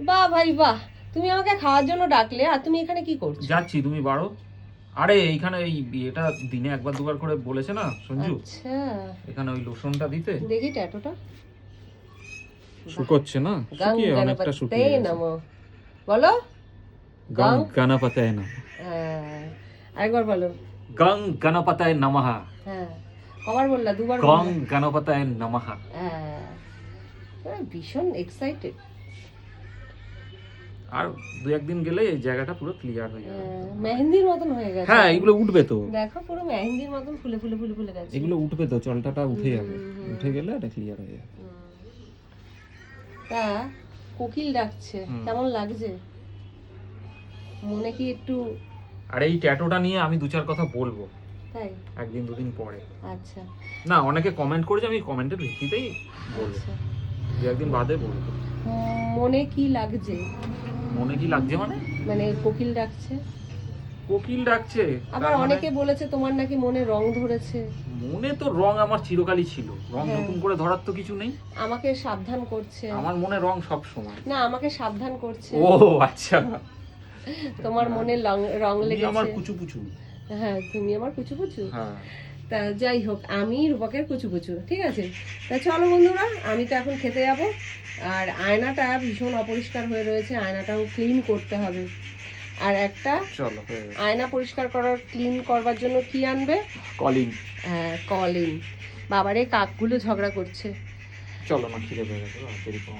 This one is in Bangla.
বাহ ভাই বাহ, তুমি আমাকে খাওয়ার জন্য ডাকলে আর তুমি এখানে কি করছো? যাচ্ছি, তুমি বাড়ো। আরে এইখানে এই এটা দিনে একবার দুবার করে বলেছে না সঞ্জু, আচ্ছা এখানে ওই লোশনটা দিতে। দেখি ট্যাটুটা। শুকোচ্ছে না, গং শুকিয়ে অনেকটা গণপতে শুকিয়ে গেছে। নমঃ বলো। গং গং গণপতায় নমঃ। আরেকবার বলো। গং গণপতায় নমঃ। হ্যাঁ, কবার বললা? দুবার গং বললা। গণপতায় নমঃ। ভীষণ এক্সাইটেড। আর দু একদিন গেলে এই জায়গাটা পুরো ক্লিয়ার হয়ে যাবে। মেহেন্দির মতন হয়ে গেছে। হ্যাঁ, এগুলো উঠবে তো। দেখো পুরো মেহেন্দির মতন ফুলে ফুলে ফুলে ফুলে গেছে। এগুলো উঠবে তো, চলটাটা উঠে যাবে। উঠে গেলে এটা ক্লিয়ার হয়ে যাবে। তা কোকিল ডাকছে, কেমন লাগছে? মনে কি একটু? আর এই ট্যাটুটা নিয়ে আমি দু চার কথা বলবো তাই একদিন দুদিন পরে। আচ্ছা না, অনেকে কমেন্ট করেছে, আমি কমেন্টের ভিত্তিতেই বলবো। আচ্ছা। দু একদিন বাদে বলবো। মনে কি লাগছে? মনে কি লাগছে মানে? মানে কোকিল ডাকছে। কোকিল ডাকছে, আবার অনেকে বলেছে তোমার নাকি মনে রং ধরেছে। মনে তো রং আমার চিরকালই ছিল, রং হ্যাঁ। নতুন করে ধরার তো কিছু নেই। আমাকে সাবধান করছে। আমার মনে রং সব সময়। না, আমাকে সাবধান করছে। ও আচ্ছা, তোমার মনে রং তুমি লেগেছে। আমার কুচু কুচু। হ্যাঁ, তুমি আমার কুচু কুচু। হ্যাঁ, তা যাই হোক, আমি রূপকের কুচু কুচু, ঠিক আছে। তা চলো বন্ধুরা, আমি তো এখন খেতে যাব। আর আয়নাটা ভীষণ অপরিষ্কার হয়ে রয়েছে, আয়নাটাও ক্লিন করতে হবে। আর একটা চলো আয়না পরিষ্কার ক্লিন করবার জন্য কি আনবে? কলিং। হ্যাঁ, কলিং। বাবারে কাকগুলো ঝগড়া করছে। চলো না, খিদে পেয়ে গেছে, দেরি করো।